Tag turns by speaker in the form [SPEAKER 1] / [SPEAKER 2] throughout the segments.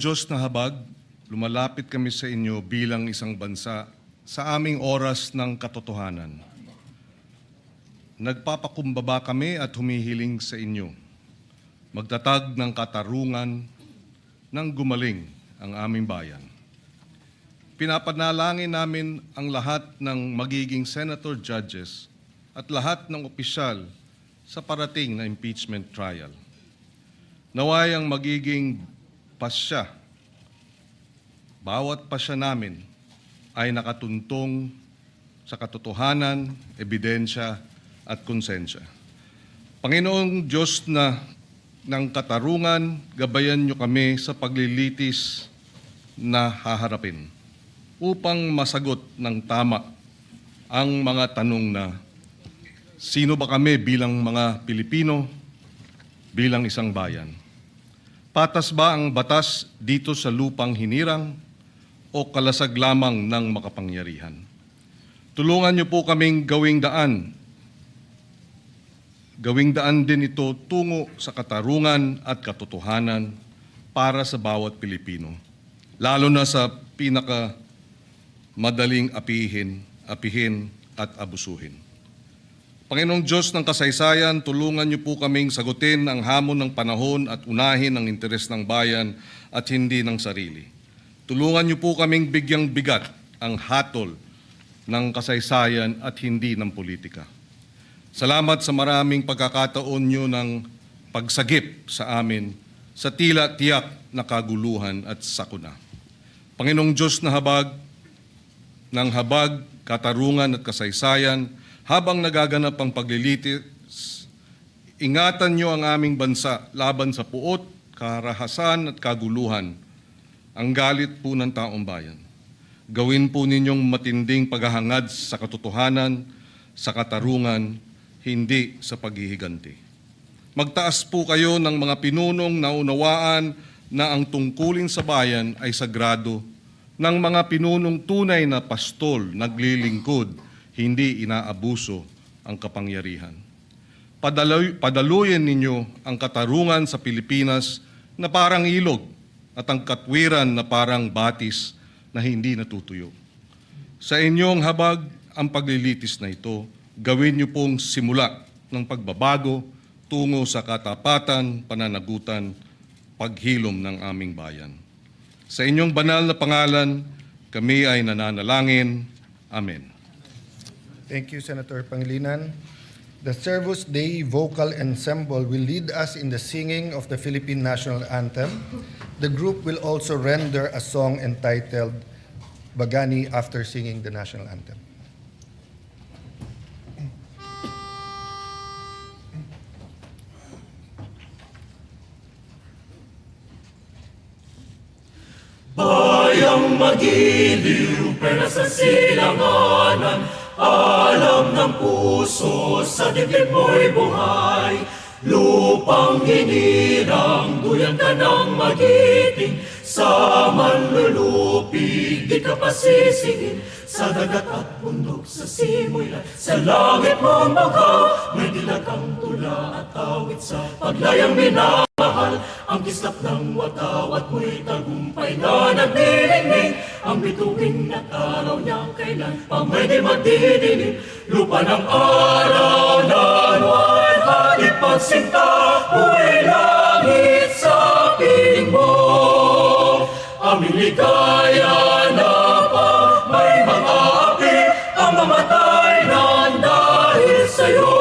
[SPEAKER 1] Diyos na habag, lumalapit kami sa inyo bilang isang bansa sa aming oras ng katotohanan. Nagpapakumbaba kami at humihiling sa inyo. Magtatag ng katarungan nang gumaling ang aming bayan. Pinapanalangin namin ang lahat ng magiging senator judges at lahat ng opisyal sa parating na impeachment trial. Naway ang magiging pasya, bawat pasya namin ay nakatuntong sa katotohanan, ebidensya at konsensya. Panginoong Diyos na ng katarungan, gabayan niyo kami sa paglilitis na haharapin upang masagot ng tama ang mga tanong na sino ba kami bilang mga Pilipino, bilang isang bayan? Patas ba ang batas dito sa lupang hinirang o kalasag lamang ng makapangyarihan? Tulungan niyo po kaming gawing daan din ito tungo sa katarungan at katotohanan para sa bawat Pilipino, lalo na sa madaling apihin at abusuhin. Panginoong Diyos ng kasaysayan, tulungan niyo po kaming sagutin ang hamon ng panahon at unahin ang interes ng bayan at hindi ng sarili. Tulungan niyo po kaming bigyang bigat ang hatol ng kasaysayan at hindi ng politika. Salamat sa maraming pagkakataon niyo ng pagsagip sa amin sa tila tiyak na kaguluhan at sakuna. Panginoong Diyos na habag, katarungan at kasaysayan, habang nagaganap ang paglilitis, ingatan niyo ang aming bansa laban sa puot, karahasan at kaguluhan, ang galit po ng taong bayan. Gawin po ninyong matinding paghahangad sa katotohanan, sa katarungan, hindi sa paghihiganti. Magtaas po kayo ng mga pinunong naunawaan na ang tungkulin sa bayan ay sagrado, ng mga pinunong tunay na pastol, naglilingkod, hindi inaabuso ang kapangyarihan. Padaluyin ninyo ang katarungan sa Pilipinas na parang ilog at ang katwiran na parang batis na hindi natutuyo. Sa inyong habag ang paglilitis na ito, gawin niyo pong simula ng pagbabago tungo sa katapatan, pananagutan, paghilom ng aming bayan. Sa inyong banal na pangalan, kami ay nananalangin. Amen.
[SPEAKER 2] Thank you, Senator Pangilinan. The Servus Dei Vocal Ensemble will lead us in the singing of the Philippine National Anthem. The group will also render a song entitled Bagani after singing the National Anthem.
[SPEAKER 3] Bayang magiliw, pera sa silanganan, alam ng puso, sa dibdib mo'y buhay. Lupang hinirang, duyan ka ng magiting, sa manlulupig, di ka pasisingin. Sa dagat at bundok, sa simoy at sa langit mong bagaw, may dilag ang tula at awit sa paglayang minamahal. Ang kislap ng wataw at mo'y tagumpay na nagdilingning, ang bituin at araw niyang kailan pang may di magdidinig. Lupa ng araw na luwan, hatid pagsinta, buhay langit sa piling mo. Aming ligaya na pa may mga api, ang mamatay nang dahil sa'yo.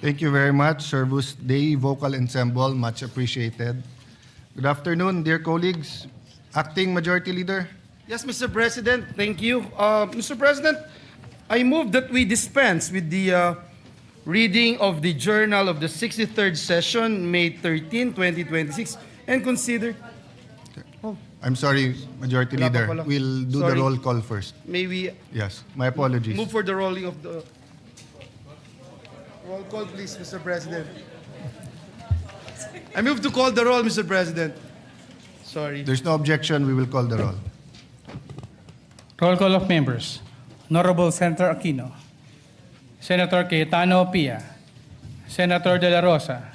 [SPEAKER 2] Thank you very much, Servus Dei Vocal Ensemble. Much appreciated. Good afternoon, dear colleagues. Acting Majority Leader.
[SPEAKER 4] Yes, Mr. President, thank you. Mr. President, I move that we dispense with the reading of the journal of the 63rd session, May 13, 2026, and consider...
[SPEAKER 2] I'm sorry, Majority
[SPEAKER 4] Wala pa
[SPEAKER 2] Leader.
[SPEAKER 4] pala.
[SPEAKER 2] We'll do
[SPEAKER 4] Sorry.
[SPEAKER 2] the roll call first.
[SPEAKER 4] May we
[SPEAKER 2] Yes, my apologies.
[SPEAKER 4] move for the rolling of the... Roll call, please, Mr. President. I move to call the roll, Mr. President. Sorry.
[SPEAKER 2] There's no objection, we will call the roll.
[SPEAKER 5] Roll call of members. Honorable Senator Aquino, Senator Cayetano Pia, Senator De La Rosa,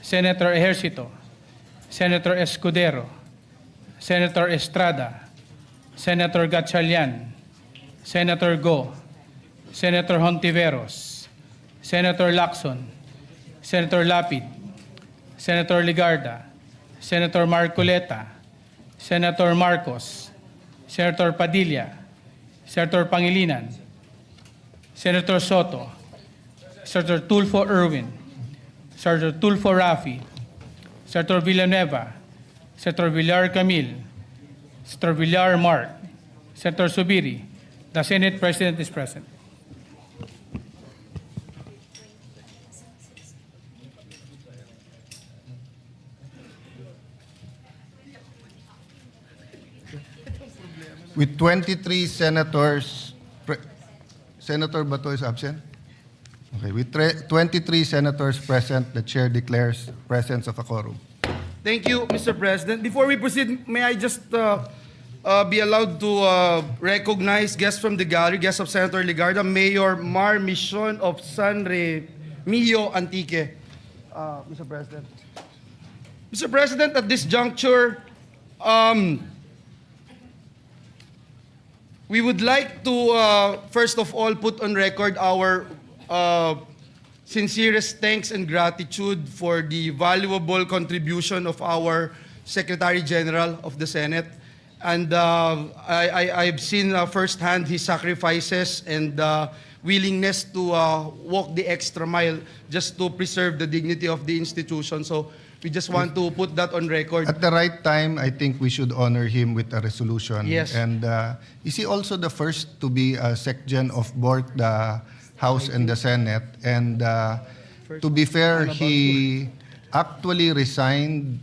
[SPEAKER 5] Senator Ejercito, Senator Escudero, Senator Estrada, Senator Gatchalian, Senator Go, Senator Hontiveros, Senator Lacson, Senator Lapid, Senator Ligarda, Senator Marcoleta, Senator Marcos, Senator Padilla, Senator Pangilinan, Senator Soto, Senator Tulfo Erwin, Senator Tulfo Rafi, Senator Villanueva, Senator Villar Camil, Senator Villar Mark, Senator Subiri. The Senate President is present.
[SPEAKER 2] With 23 senators, Senator Bato is absent? Okay, with 23 senators present, the chair declares presence of a quorum.
[SPEAKER 4] Thank you, Mr. President. Before we proceed, may I just be allowed to recognize guests from the gallery, guests of Senator Ligarda, Mayor Mar Mission of San Remigio Antique. Mr. President. Mr. President, at this juncture, we would like to, first of all, put on record our sincerest thanks and gratitude for the valuable contribution of our Secretary General of the Senate. And I've seen firsthand his sacrifices and willingness to walk the extra mile just to preserve the dignity of the institution. So we just want to put that on record.
[SPEAKER 2] At the right time, I think we should honor him with a resolution.
[SPEAKER 4] Yes.
[SPEAKER 2] And is he also the first to be a SecGen of both the House and the Senate? And to be fair, he actually resigned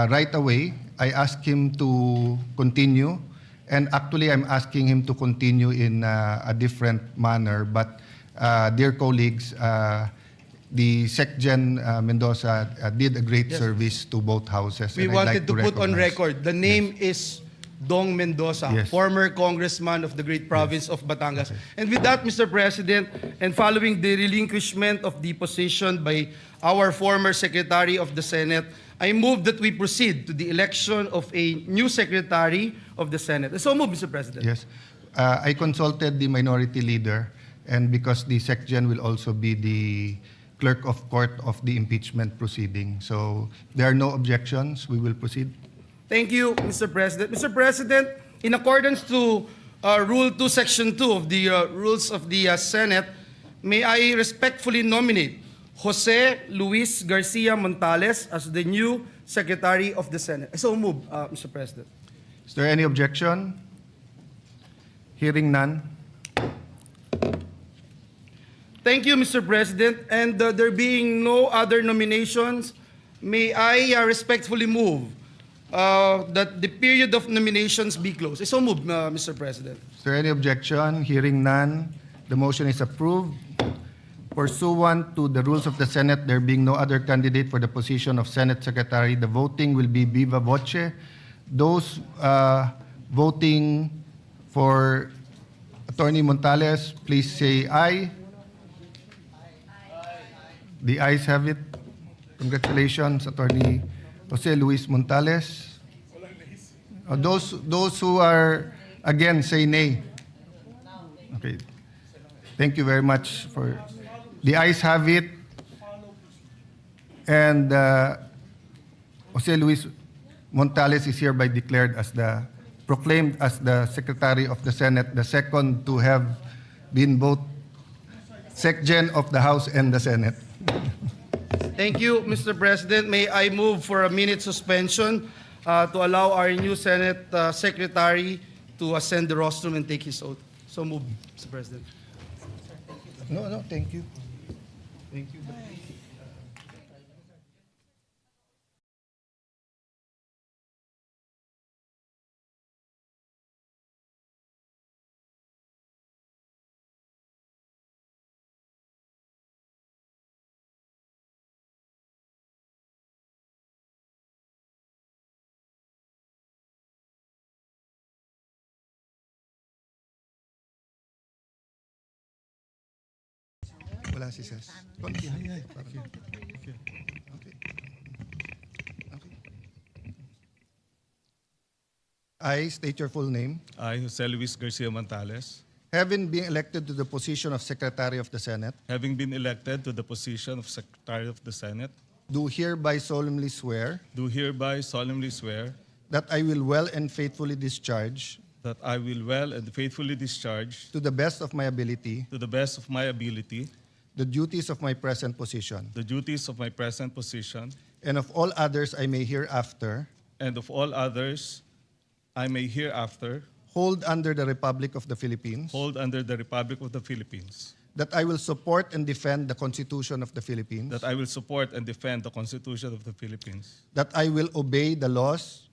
[SPEAKER 2] right away. I asked him to continue. And actually, I'm asking him to continue in a different manner. But dear colleagues, the SecGen Mendoza did a great service to both houses.
[SPEAKER 4] We
[SPEAKER 2] and I'd
[SPEAKER 4] wanted
[SPEAKER 2] like
[SPEAKER 4] to put on
[SPEAKER 2] recognize-
[SPEAKER 4] record, the name is Dong Mendoza,
[SPEAKER 2] Yes.
[SPEAKER 4] former congressman of the great province of Batangas. And with that, Mr. President, and following the relinquishment of the position by our former Secretary of the Senate, I move that we proceed to the election of a new Secretary of the Senate. So move, Mr. President.
[SPEAKER 2] Yes. I consulted the minority leader, and because the SecGen will also be the clerk of court of the impeachment proceeding. So there are no objections. We will proceed.
[SPEAKER 4] Thank you, Mr. President. Mr. President, in accordance to Rule 2, Section 2 of the Rules of the Senate, may I respectfully nominate Jose Luis Garcia Montales as the new Secretary of the Senate. So move, Mr. President.
[SPEAKER 2] Is there any objection? Hearing none.
[SPEAKER 4] Thank you, Mr. President. And there being no other nominations, may I respectfully move that the period of nominations be closed. So move, Mr. President.
[SPEAKER 2] Is there any objection? Hearing none. The motion is approved. Pursuant to the rules of the Senate, there being no other candidate for the position of Senate Secretary, the voting will be viva voce. Those voting for Attorney Montales, please say aye. The ayes have it. Congratulations, Attorney Jose Luis Montales. Those who are against, say nay. Okay. Thank you very much for... The ayes have it. And Jose Luis Montales is hereby declared as proclaimed as the Secretary of the Senate, the second to have been both SecGen of the House and the Senate.
[SPEAKER 4] Thank you, Mr. President. May I move for a minute suspension to allow our new Senate Secretary to ascend the rostrum and take his oath. So move, Mr. President.
[SPEAKER 2] No, thank you.
[SPEAKER 4] Thank you.
[SPEAKER 2] Wala si Ses. Okay. I state your full name.
[SPEAKER 6] I, Jose Luis Garcia Montales,
[SPEAKER 2] Having been elected to the position of Secretary of the Senate,
[SPEAKER 6] having been elected to the position of Secretary of the Senate,
[SPEAKER 2] do hereby solemnly swear
[SPEAKER 6] do hereby solemnly swear
[SPEAKER 2] that I will well and faithfully discharge,
[SPEAKER 6] that I will well and faithfully discharge,
[SPEAKER 2] to the best of my ability,
[SPEAKER 6] to the best of my ability,
[SPEAKER 2] the duties of my present position,
[SPEAKER 6] the duties of my present position,
[SPEAKER 2] and of all others I may hereafter
[SPEAKER 6] and of all others I may hereafter
[SPEAKER 2] hold under the Republic of the Philippines,
[SPEAKER 6] hold under the Republic of the Philippines,
[SPEAKER 2] that I will support and defend the Constitution of the Philippines,
[SPEAKER 6] that I will support and defend the Constitution of the Philippines,
[SPEAKER 2] that I will obey the laws,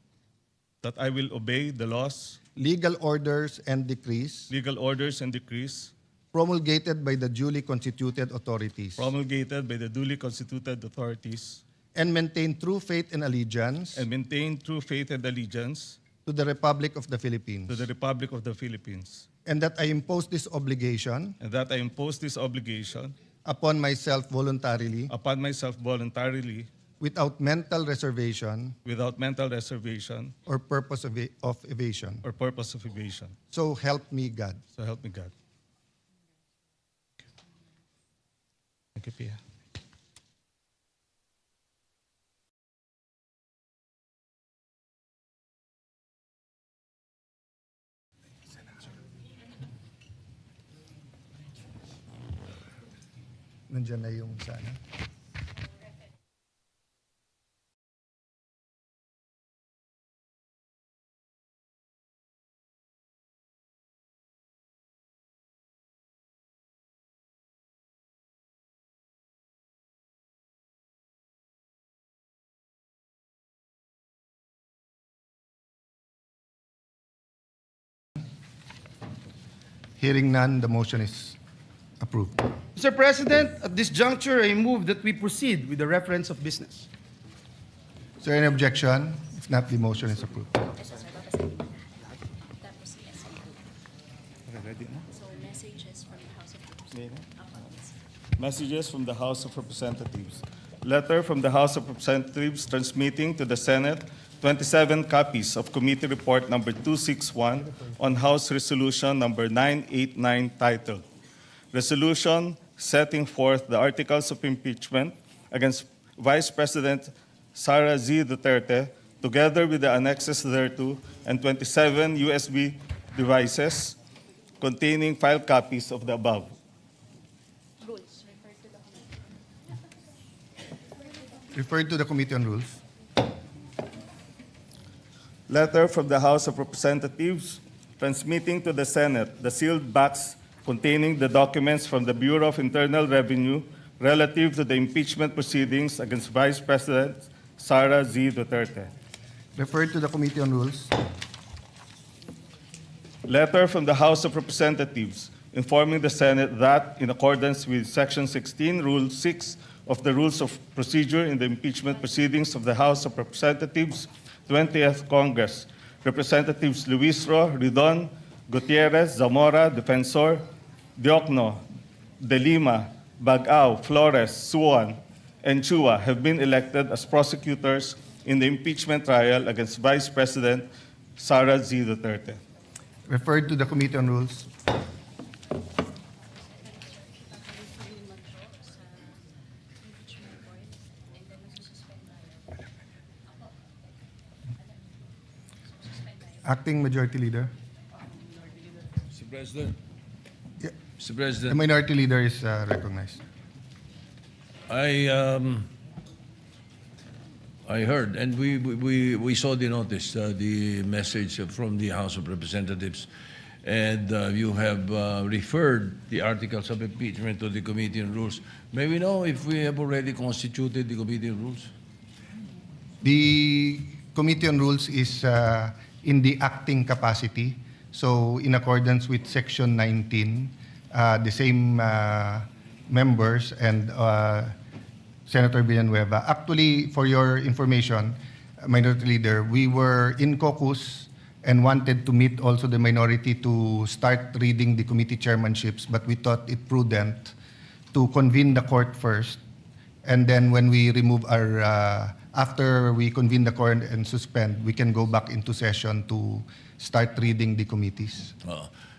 [SPEAKER 6] that I will obey the laws,
[SPEAKER 2] legal orders, and decrees
[SPEAKER 6] legal orders, and decrees
[SPEAKER 2] promulgated by the duly constituted authorities,
[SPEAKER 6] promulgated by the duly constituted authorities,
[SPEAKER 2] and maintain true faith and allegiance
[SPEAKER 6] and maintain true faith and allegiance
[SPEAKER 2] to the Republic of the Philippines,
[SPEAKER 6] to the Republic of the Philippines,
[SPEAKER 2] and that I impose this obligation
[SPEAKER 6] and that I impose this obligation
[SPEAKER 2] upon myself voluntarily,
[SPEAKER 6] upon myself voluntarily,
[SPEAKER 2] without mental reservation
[SPEAKER 6] without mental reservation
[SPEAKER 2] or purpose of evasion.
[SPEAKER 6] or purpose of evasion.
[SPEAKER 2] So help me God.
[SPEAKER 6] So help me God. Thank you, Pia.
[SPEAKER 2] Nandiyan na yung sana. Hearing none, the motion is approved.
[SPEAKER 4] Mr. President, at this juncture, I move that we proceed with the reference of business.
[SPEAKER 2] Is there any objection? If not, the motion is approved.
[SPEAKER 7] So messages from the House of Representatives.
[SPEAKER 6] Messages from the House of Representatives. Letter from the House of Representatives transmitting to the Senate 27 copies of Committee Report Number 261 on House Resolution Number 989 titled Resolution Setting Forth the Articles of Impeachment against Vice President Sara Duterte, together with the annexes thereto, and 27 USB devices containing file copies of the above.
[SPEAKER 7] Rules
[SPEAKER 2] Referred
[SPEAKER 7] referred to the committee.
[SPEAKER 2] to the Committee on Rules.
[SPEAKER 6] Letter from the House of Representatives transmitting to the Senate the sealed box containing the documents from the Bureau of Internal Revenue relative to the impeachment proceedings against Vice President Sara Duterte.
[SPEAKER 2] Referred to the Committee on Rules.
[SPEAKER 6] Letter from the House of Representatives informing the Senate that, in accordance with Section 16, Rule 6 of the Rules of Procedure in the impeachment proceedings of the House of Representatives, 20th Congress, Representatives Luisro, Ridon, Gutierrez, Zamora, Defensor, Diokno, De Lima, Bagao, Flores, Suwan, and Chua have been elected as prosecutors in the impeachment trial against Vice President Sara Duterte.
[SPEAKER 2] Referred to the Committee on Rules. Acting Majority Leader.
[SPEAKER 8] Mr. President.
[SPEAKER 2] Yeah.
[SPEAKER 8] Mr.
[SPEAKER 2] The
[SPEAKER 8] President.
[SPEAKER 2] Minority Leader is recognized.
[SPEAKER 9] I heard, and we saw the notice, the message from the House of Representatives, and you have referred the articles of impeachment to the Committee on Rules. May we know if we have already constituted the Committee on Rules?
[SPEAKER 2] The Committee on Rules is in the acting capacity. So in accordance with Section 19, the same members and Senator Villanueva. Actually, for your information, Minority Leader, we were in caucus and wanted to meet also the minority to start reading the committee chairmanships, but we thought it prudent to convene the court first, and then when we remove our, after we convene the court and suspend, we can go back into session to start reading the committees.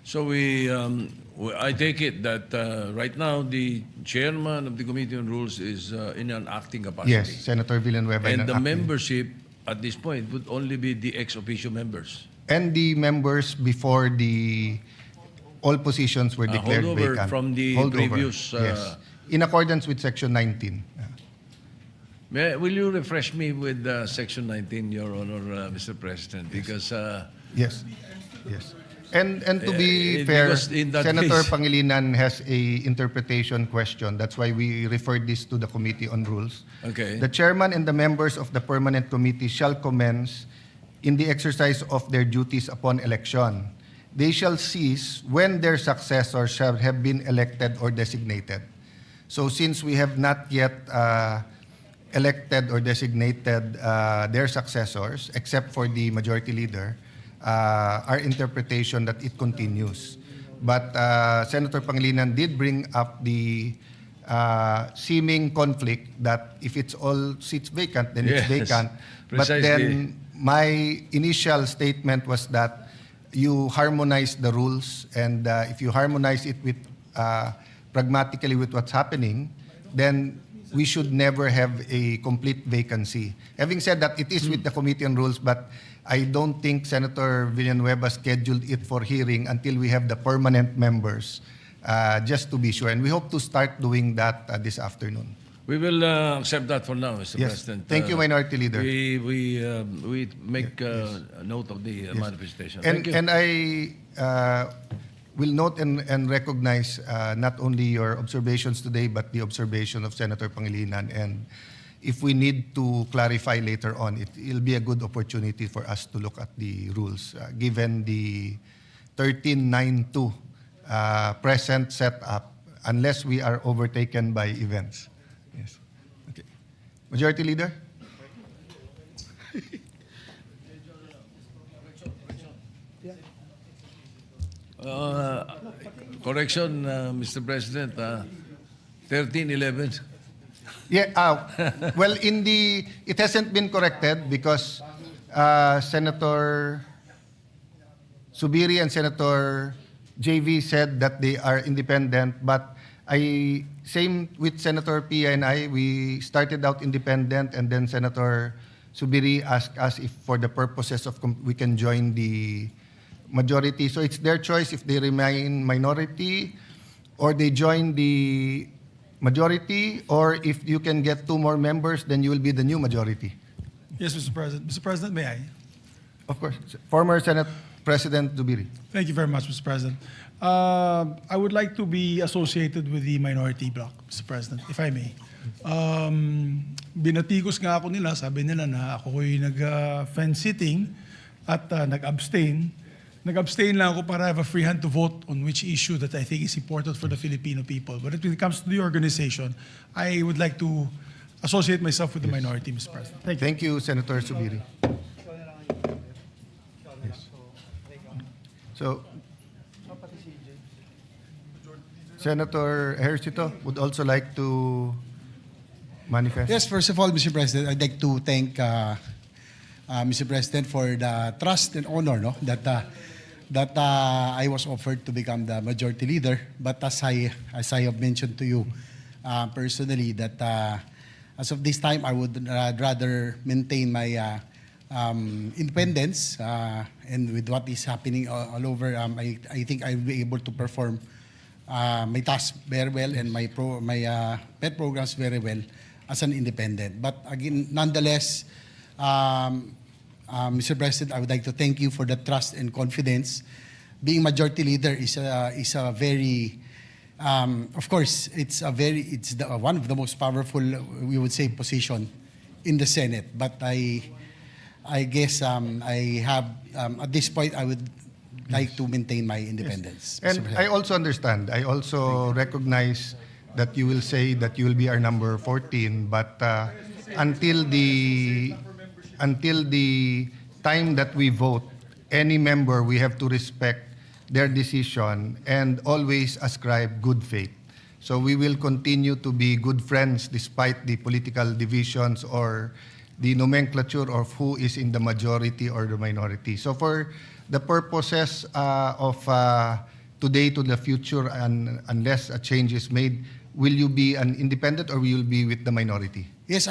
[SPEAKER 9] So I take it that right now the chairman of the Committee on Rules is in an acting capacity.
[SPEAKER 2] Yes, Senator Villanueva.
[SPEAKER 9] And
[SPEAKER 2] an
[SPEAKER 9] the
[SPEAKER 2] acting.
[SPEAKER 9] membership at this point would only be the ex officio members.
[SPEAKER 2] And the members before the all positions were declared
[SPEAKER 9] holdover
[SPEAKER 2] vacant.
[SPEAKER 9] from the
[SPEAKER 2] Holdover,
[SPEAKER 9] previous,
[SPEAKER 2] yes. In accordance with Section 19.
[SPEAKER 9] Will you refresh me with Section 19, Your Honor, Mr. President? Because
[SPEAKER 2] Yes, yes. And to be fair,
[SPEAKER 9] because in that
[SPEAKER 2] Senator
[SPEAKER 9] case-
[SPEAKER 2] Pangilinan has a interpretation question. That's why we referred this to the Committee on Rules.
[SPEAKER 9] Okay.
[SPEAKER 2] The chairman and the members of the permanent committee shall commence in the exercise of their duties upon election. They shall cease when their successors shall have been elected or designated. So since we have not yet elected or designated their successors, except for the majority leader, our interpretation that it continues. But Senator Pangilinan did bring up the seeming conflict that if it's all seats vacant, then it's
[SPEAKER 9] Yes,
[SPEAKER 2] vacant. But
[SPEAKER 9] precisely.
[SPEAKER 2] then my initial statement was that you harmonize the rules, and if you harmonize it with pragmatically with what's happening, then we should never have a complete vacancy. Having said that, it is with the Committee on Rules, but I don't think Senator Villanueva scheduled it for hearing until we have the permanent members, just to be sure. And we hope to start doing that this afternoon.
[SPEAKER 9] we will accept that for now, Mr.
[SPEAKER 2] Yes.
[SPEAKER 9] President.
[SPEAKER 2] Thank you, Minority Leader.
[SPEAKER 9] We make a note of the manifestation. Thank you.
[SPEAKER 2] And I will note and recognize not only your observations today, but the observation of Senator Pangilinan. And if we need to clarify later on, it'll be a good opportunity for us to look at the rules, given the 1392 present setup, unless we are overtaken by events. Yes. Okay. Majority Leader?
[SPEAKER 9] Correction, Mr. President, 1311.
[SPEAKER 2] Yeah, well, it hasn't been corrected because Senator Subiri and Senator JV said that they are independent, but same with Senator Pia and I, we started out independent, and then Senator Subiri asked us if for the purposes of we can join the majority. So it's their choice if they remain minority or they join the majority, or if you can get 2 more members, then you will be the new majority.
[SPEAKER 10] Yes, Mr. President. Mr. President, may I?
[SPEAKER 2] Of course. Former Senate President Dubiri.
[SPEAKER 10] Thank you very much, Mr. President. I would like to be associated with the minority bloc, Mr. President, if I may. Binatikos nga ako nila, sabi nila na ako ko'y nag-fence sitting at nag-abstain. Nag-abstain lang ako para have a free hand to vote on which issue that I think is important for the Filipino people. But when it comes to the organization, I would like to associate myself with the minority, Mr. President. Thank you.
[SPEAKER 2] Thank you, Senator Subiri. Yes. So, Senator Ejercito would also like to manifest.
[SPEAKER 11] Yes, first of all, Mr. President, I'd like to thank Mr. President for the trust and honor that I was offered to become the majority leader. But as I have mentioned to you personally, that as of this time, I would rather maintain my independence, and with what is happening all over, I think I will be able to perform my task very well and my pet programs very well as an independent. But again, nonetheless, Mr. President, I would like to thank you for the trust and confidence. Being majority leader is a very, of course, it's one of the most powerful, we would say, position in the Senate. But I guess I have, at this point, I would like to maintain my independence. Mr.
[SPEAKER 2] And
[SPEAKER 11] President.
[SPEAKER 2] I also understand, I also recognize that you will say that you will be our number 14, but until the time that we vote, any member, we have to respect their decision and always ascribe good faith. So we will continue to be good friends despite the political divisions or the nomenclature of who is in the majority or the minority. So for the purposes of today to the future, and unless a change is made, will you be an independent or will you be with the minority?
[SPEAKER 11] Yes,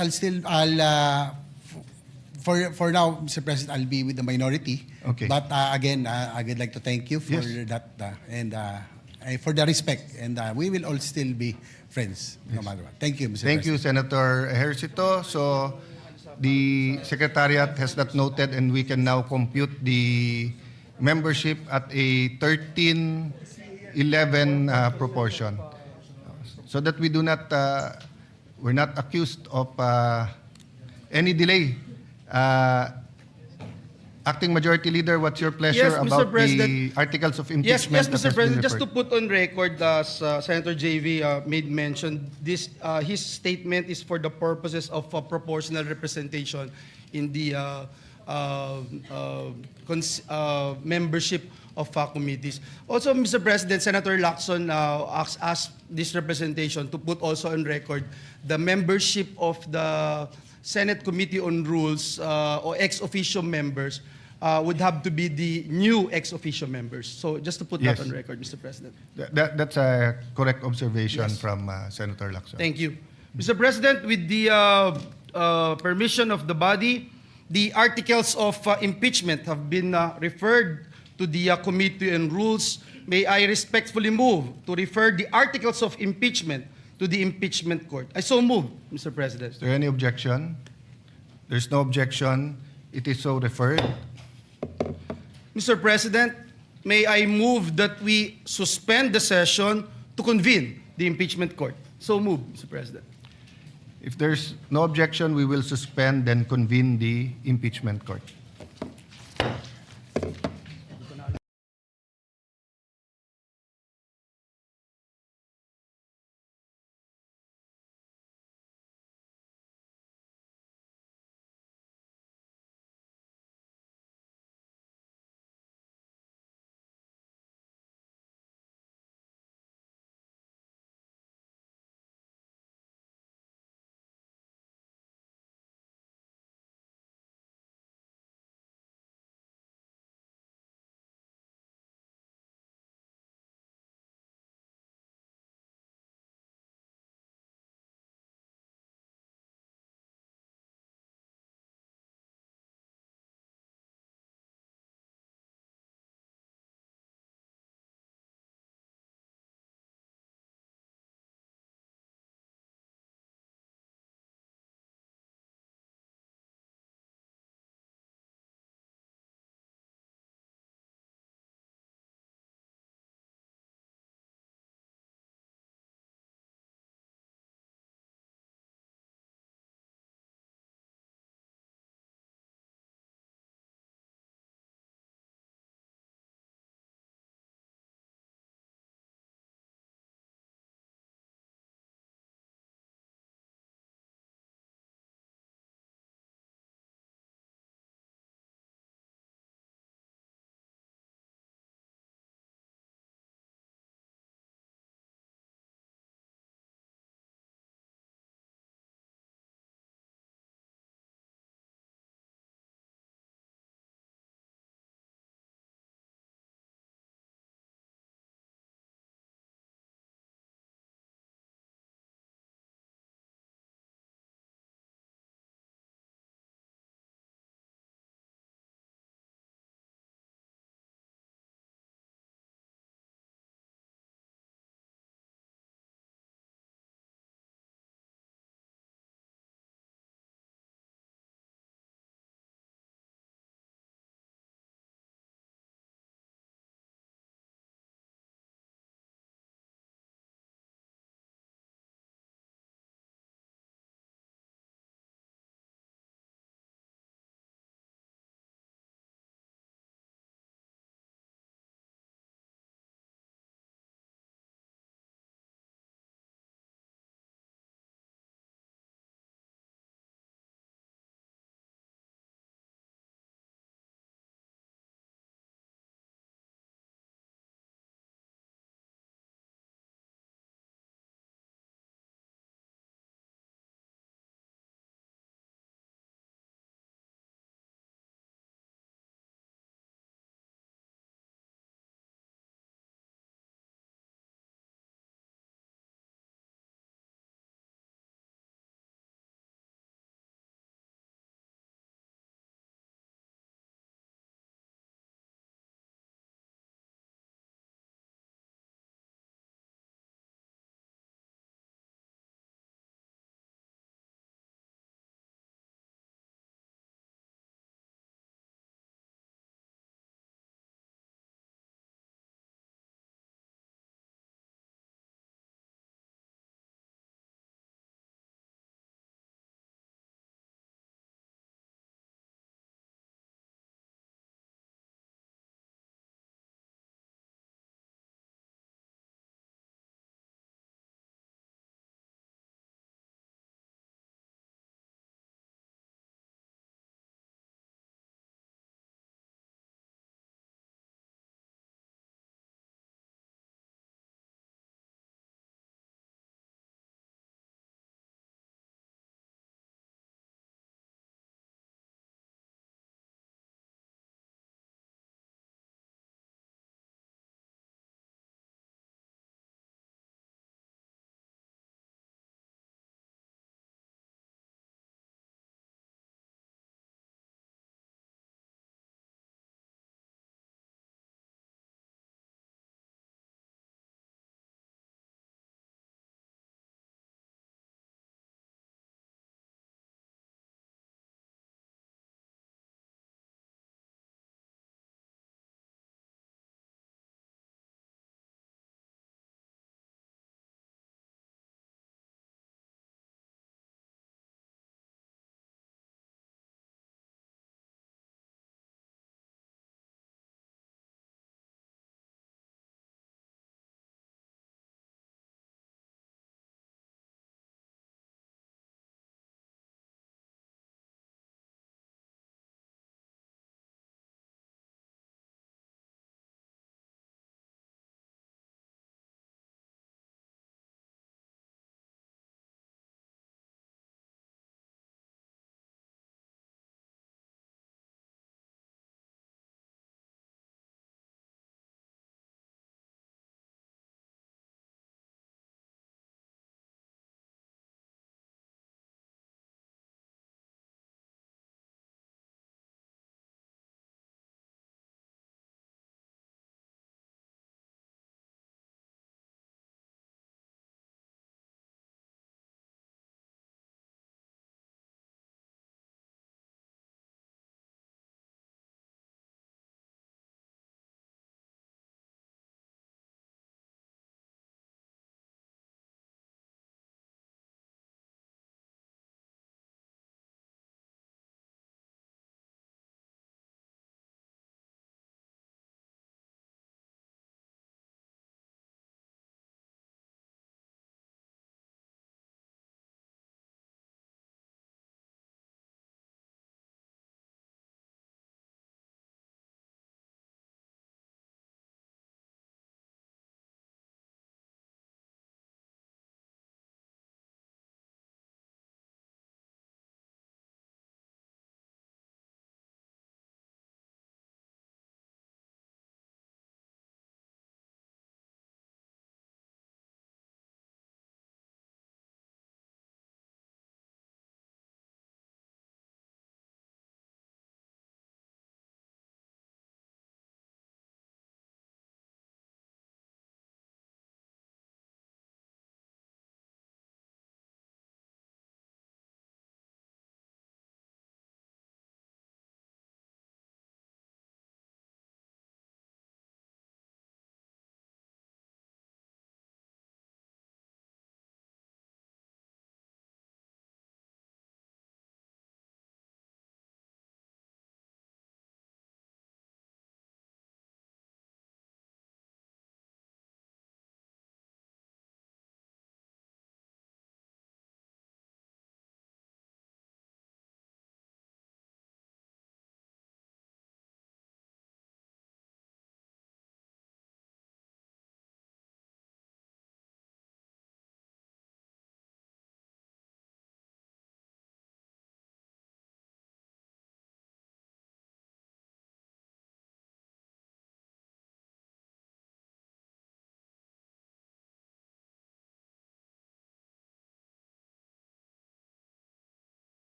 [SPEAKER 11] for now, Mr. President, I'll be with the minority.
[SPEAKER 2] Okay.
[SPEAKER 11] But again, I would like to thank you for
[SPEAKER 2] Yes.
[SPEAKER 11] that and for the respect. And we will all still be friends, no matter what. Thank you, Mr.
[SPEAKER 2] Thank you,
[SPEAKER 11] President.
[SPEAKER 2] Senator Ejercito. So the Secretariat has that noted, and we can now compute the membership at a 13-11 proportion. So that we do not, we're not accused of any delay. Acting Majority Leader, what's your pleasure
[SPEAKER 4] Yes, Mr.
[SPEAKER 2] about the
[SPEAKER 4] President.
[SPEAKER 2] articles of
[SPEAKER 4] Yes,
[SPEAKER 2] impeachment?
[SPEAKER 4] yes,
[SPEAKER 2] that has
[SPEAKER 4] Mr.
[SPEAKER 2] been
[SPEAKER 4] President, just to
[SPEAKER 2] referred?
[SPEAKER 4] put on record, as Senator JV made mention, this his statement is for the purposes of proportional representation in the membership of committees. Also, Mr. President, Senator Lacson asked this representation to put also on record the membership of the Senate Committee on Rules or ex officio members would have to be the new ex officio members. So just to put
[SPEAKER 2] Yes.
[SPEAKER 4] that on record, Mr. President.
[SPEAKER 2] That's a correct observation
[SPEAKER 4] Yes.
[SPEAKER 2] from Senator Lacson.
[SPEAKER 4] Thank you. Mr. President, with the permission of the body, the articles of impeachment have been referred to the Committee on Rules. May I respectfully move to refer the articles of impeachment to the impeachment court. I so move, Mr. President.
[SPEAKER 2] Is there any objection? There's no objection. It is so referred.
[SPEAKER 4] Mr. President, may I move that we suspend the session to convene the impeachment court. So move, Mr. President.
[SPEAKER 2] If there's no objection, we will suspend and convene the impeachment court.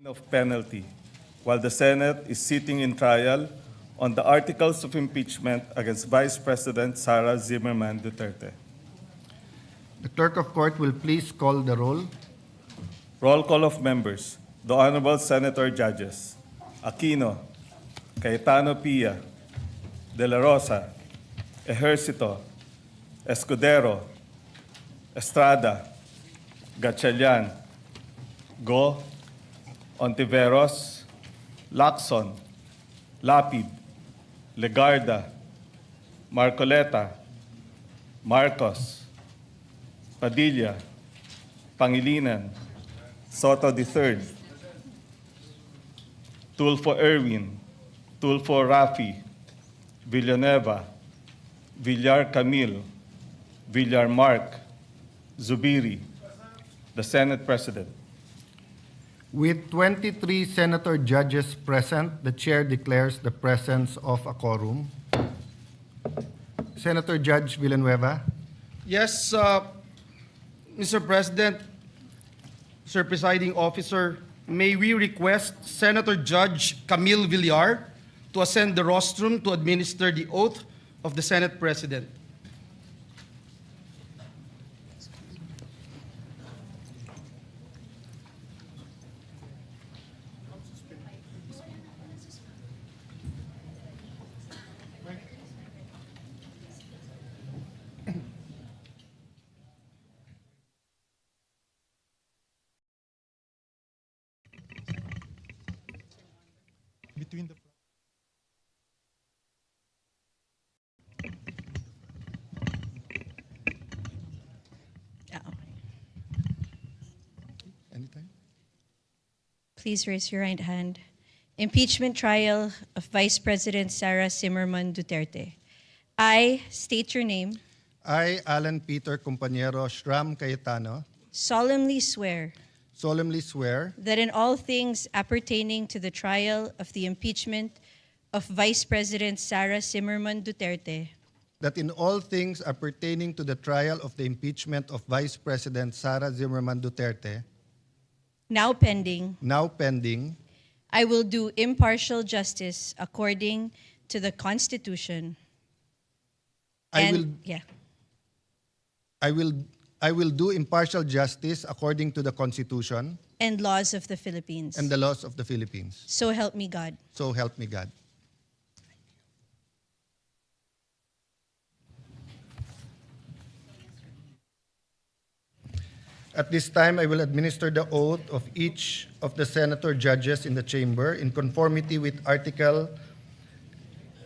[SPEAKER 6] of penalty, while the Senate is sitting in trial on the articles of impeachment against Vice President Sara Zimmerman Duterte.
[SPEAKER 2] The clerk of court will please call the roll.
[SPEAKER 6] Roll call of members. The Honorable Senator Judges: Aquino, Cayetano Pia, De La Rosa, Ejercito, Escudero, Estrada, Gatchalian, Go, Ontiveros, Lacson, Lapid, Legarda, Marcoleta, Marcos, Padilla, Pangilinan, Soto III, Tulfo Erwin, Tulfo Rafi, Villanueva, Villar Camille, Villar Mark, Zubiri, the Senate President.
[SPEAKER 2] With 23 senator judges present, the chair declares the presence of a quorum. Senator Judge Villanueva.
[SPEAKER 4] Yes, Mr. President, Sir Presiding Officer, may we request Senator Judge Camille Villar to ascend the rostrum to administer the oath of the Senate President.
[SPEAKER 10] Between the
[SPEAKER 2] Anytime.
[SPEAKER 7] Please raise your right hand. Impeachment trial of Vice President Sara Zimmerman Duterte. I state your name,
[SPEAKER 2] I, Alan Peter Compañero Shram Cayetano,
[SPEAKER 7] solemnly swear
[SPEAKER 2] solemnly swear
[SPEAKER 7] that in all things appertaining to the trial of the impeachment of Vice President Sara Zimmerman Duterte,
[SPEAKER 2] that in all things appertaining to the trial of the impeachment of Vice President Sara Zimmerman Duterte,
[SPEAKER 7] now pending,
[SPEAKER 2] I
[SPEAKER 7] will do impartial justice according to the Constitution.
[SPEAKER 2] will I will do impartial justice according to the Constitution
[SPEAKER 7] and laws of the Philippines.
[SPEAKER 2] and the laws of the Philippines.
[SPEAKER 7] So help me God.
[SPEAKER 2] So help me God. At this time, I will administer the oath of each of the senator judges in the chamber in conformity with Article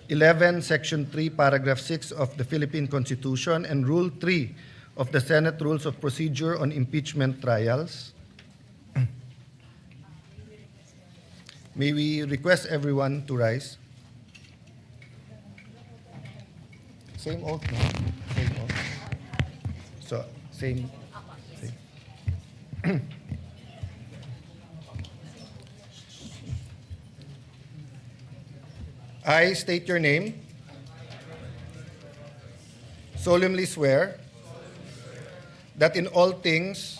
[SPEAKER 2] 11, Section 3, Paragraph 6 of the Philippine Constitution and Rule 3 of the Senate Rules of Procedure on Impeachment Trials. May we request everyone to rise. Same oath, no? Same oath. So, same. I state your name. Solemnly swear that in all things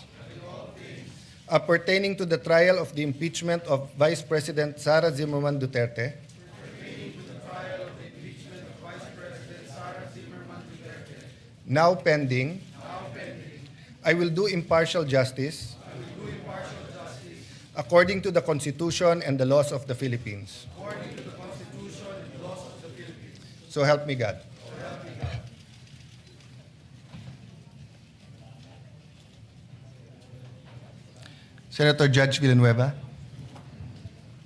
[SPEAKER 2] appertaining to the trial of the impeachment of Vice President Sara Zimmerman Duterte, now pending, I will do impartial justice according to the Constitution and the laws of the Philippines. So help me God. Senator Judge Villanueva.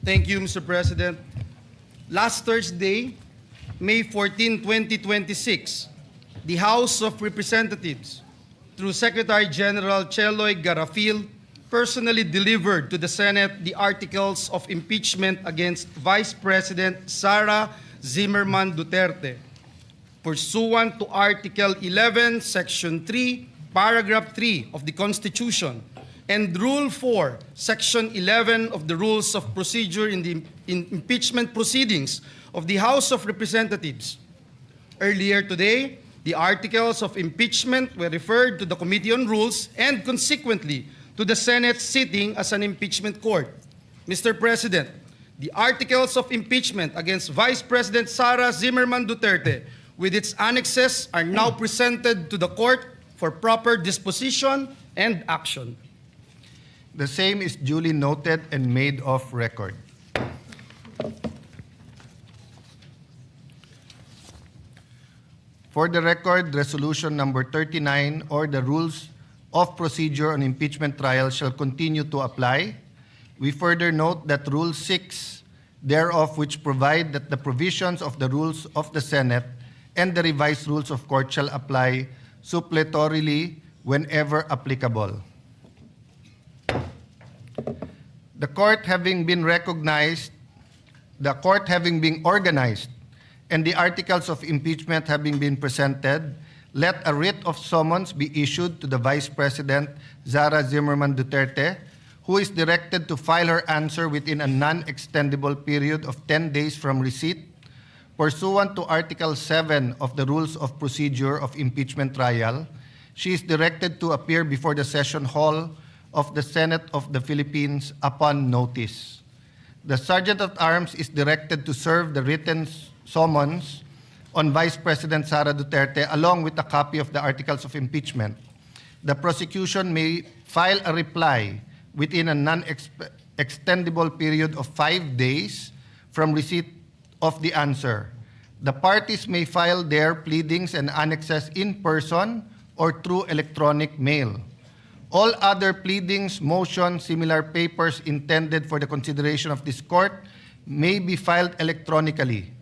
[SPEAKER 4] Thank you, Mr. President. Last Thursday, May 14, 2026, the House of Representatives, through Secretary General Cheloy Garafil, personally delivered to the Senate the articles of impeachment against Vice President Sara Zimmerman Duterte, pursuant to Article 11, Section 3, Paragraph 3 of the Constitution, and Rule 4, Section 11 of the Rules of Procedure in the impeachment proceedings of the House of Representatives. Earlier today, the articles of impeachment were referred to the Committee on Rules and consequently to the Senate sitting as an impeachment court. Mr. President, the articles of impeachment against Vice President Sara Duterte with its annexes are now presented to the court for proper disposition and action.
[SPEAKER 2] The same is duly noted and made of record. For the record, Resolution Number 39 or the Rules of Procedure on Impeachment Trial shall continue to apply. We further note that Rule 6 thereof, which provide that the provisions of the Rules of the Senate and the revised Rules of Court shall apply suppletorily whenever applicable. The court having been organized, and the articles of impeachment having been presented, let a writ of summons be issued to the Vice President Sara Duterte, who is directed to file her answer within a non-extendable period of 10 days from receipt. Pursuant to Article 7 of the Rules of Procedure of Impeachment Trial, she is directed to appear before the Session Hall of the Senate of the Philippines upon notice. The Sergeant at Arms is directed to serve the written summons on Vice President Sara Duterte along with a copy of the articles of impeachment. The prosecution may file a reply within a non-extendable period of 5 days from receipt of the answer. The parties may file their pleadings and annexes in person or through electronic mail. All other pleadings, motions, similar papers intended for the consideration of this court may be filed electronically.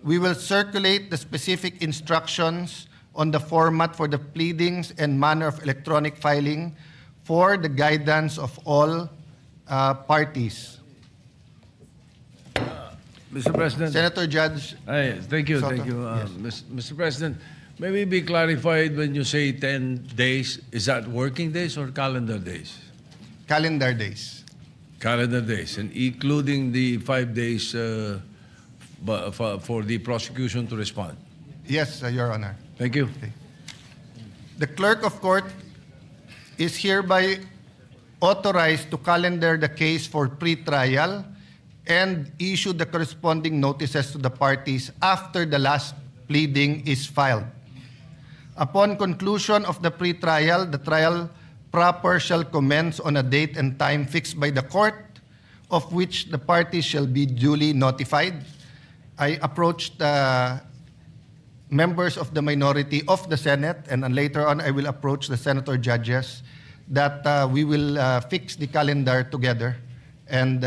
[SPEAKER 2] We will circulate the specific instructions on the format for the pleadings and manner of electronic filing for the guidance of all parties.
[SPEAKER 9] Mr. President.
[SPEAKER 2] Senator Judge.
[SPEAKER 9] Thank you,
[SPEAKER 2] Soto.
[SPEAKER 9] thank you.
[SPEAKER 2] Yes.
[SPEAKER 9] Mr. President, may we be clarified when you say 10 days, is that working days or calendar days?
[SPEAKER 2] Calendar days.
[SPEAKER 9] Calendar days, and including the 5 days for the prosecution to respond.
[SPEAKER 2] Yes, Your Honor.
[SPEAKER 9] Thank you.
[SPEAKER 2] The clerk of court is hereby authorized to calendar the case for pre-trial and issue the corresponding notices to the parties after the last pleading is filed. Upon conclusion of the pre-trial, the trial proper shall commence on a date and time fixed by the court, of which the parties shall be duly notified. I approached members of the minority of the Senate, and then later on I will approach the senator judges that we will fix the calendar together, and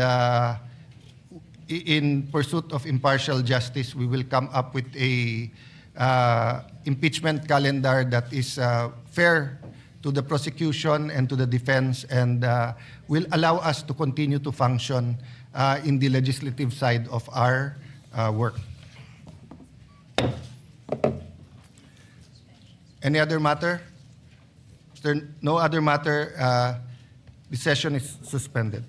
[SPEAKER 2] in pursuit of impartial justice, we will come up with a impeachment calendar that is fair to the prosecution and to the defense, and will allow us to continue to function in the legislative side of our work. Any other matter? If there no other matter, the session is suspended.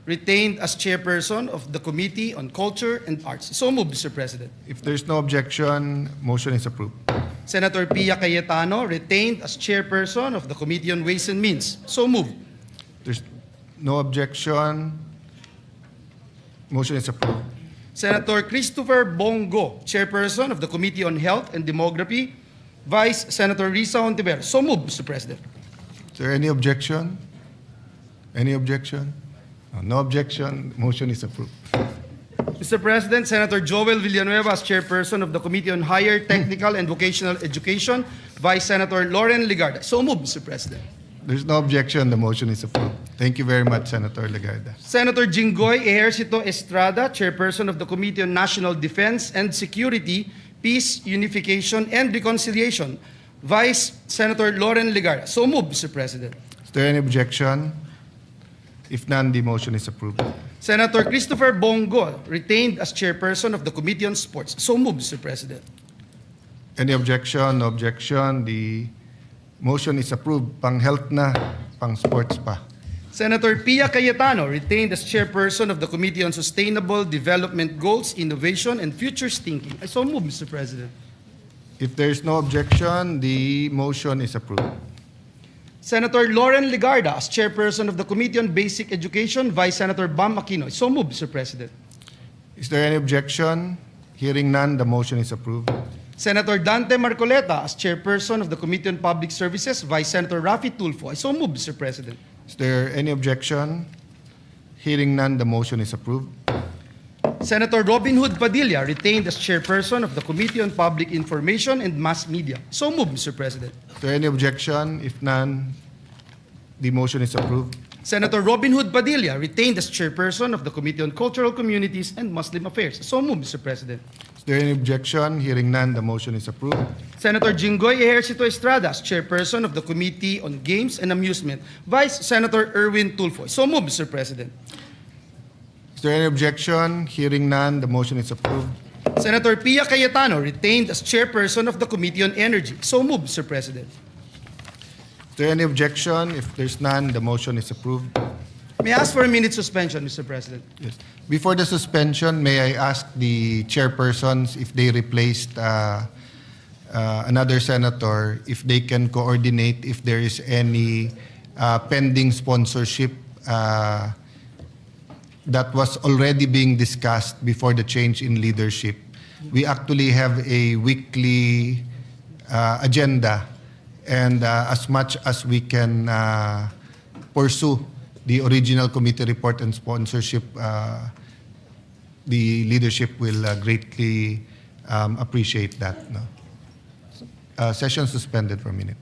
[SPEAKER 4] retained as chairperson of the Committee on Culture and Arts. So moved, Mr. President.
[SPEAKER 2] If there's no objection, motion is approved.
[SPEAKER 4] Senator Pia Cayetano, retained as chairperson of the Committee on Ways and Means. So moved.
[SPEAKER 2] There's no objection, motion is approved.
[SPEAKER 4] Senator Christopher Bongo, chairperson of the Committee on Health and Demography. Vice Senator Risa Hontiveros. So moved, Mr. President.
[SPEAKER 2] Is there any objection? Any objection? No objection, motion is approved.
[SPEAKER 4] Mr. President, Senator Joel Villanueva as chairperson of the Committee on Higher Technical and Vocational Education. Vice Senator Loren Legarda. So moved, Mr. President.
[SPEAKER 2] There's no objection, the motion is approved. Thank you very much, Senator Legarda.
[SPEAKER 4] Senator Jinggoy Ejercito Estrada, chairperson of the Committee on National Defense and Security, Peace, Unification, and Reconciliation. Vice Senator Loren Legarda. So moved, Mr. President.
[SPEAKER 2] Is there any objection? If none, the motion is approved.
[SPEAKER 4] Senator Christopher Bongo, retained as chairperson of the Committee on Sports. So moved, Mr. President.
[SPEAKER 2] Any objection? No objection. The motion is approved. Pang health na, pang sports pa.
[SPEAKER 4] Senator Pia Cayetano, retained as chairperson of the Committee on Sustainable Development Goals, Innovation, and Futures Thinking. I so move, Mr. President.
[SPEAKER 2] If there is no objection, the motion is approved.
[SPEAKER 4] Senator Loren Legarda, as chairperson of the Committee on Basic Education. Vice Senator Bam Aquino. I so move, Mr. President.
[SPEAKER 2] Is there any objection? Hearing none, the motion is approved.
[SPEAKER 4] Senator Dante Marcoleta, as chairperson of the Committee on Public Services. Vice Senator Rafi Tulfo. I so move, Mr. President.
[SPEAKER 2] Is there any objection? Hearing none, the motion is approved.
[SPEAKER 4] Senator Robin Hood Padilla, retained as chairperson of the Committee on Public Information and Mass Media. So moved, Mr. President.
[SPEAKER 2] Is there any objection? If none, the motion is approved.
[SPEAKER 4] Senator Robin Hood Padilla, retained as chairperson of the Committee on Cultural Communities and Muslim Affairs. So moved, Mr. President.
[SPEAKER 2] Is there any objection? Hearing none, the motion is approved.
[SPEAKER 4] Senator Jinggoy Ejercito Estrada, as chairperson of the Committee on Games and Amusement. Vice Senator Erwin Tulfo. So moved, Mr. President.
[SPEAKER 2] Is there any objection? Hearing none, the motion is approved.
[SPEAKER 4] Senator Pia Cayetano, retained as chairperson of the Committee on Energy. So moved, Mr. President.
[SPEAKER 2] Is there any objection? If there's none, the motion is approved.
[SPEAKER 4] May I ask for a minute suspension, Mr. President?
[SPEAKER 2] Yes. Before the suspension, may I ask the chairpersons if they replaced another senator, if they can coordinate if there is any pending sponsorship that was already being discussed before the change in leadership. We actually have a weekly agenda, and as much as we can pursue the original committee report and sponsorship, the leadership will greatly appreciate that. No? Session suspended for a minute.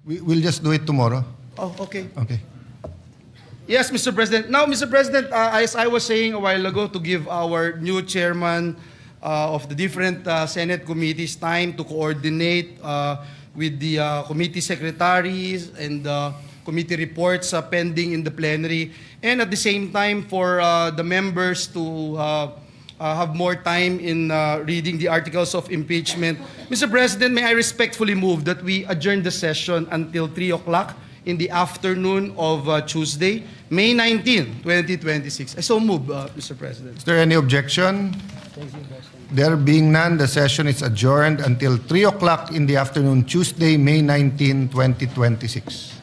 [SPEAKER 2] We'll just do it tomorrow.
[SPEAKER 4] Oh, okay.
[SPEAKER 2] Okay.
[SPEAKER 4] Yes, Mr. President. Now, Mr. President, as I was saying a while ago, to give our new chairman of the different Senate committees time to coordinate with the committee secretaries and committee reports pending in the plenary, and at the same time for the members to have more time in reading the articles of impeachment. Mr. President, may I respectfully move that we adjourn the session until 3 o'clock in the afternoon of Tuesday, May 19, 2026. I so move, Mr. President.
[SPEAKER 2] Is there any objection? There being none, the session is adjourned until 3 o'clock in the afternoon, Tuesday, May 19, 2026.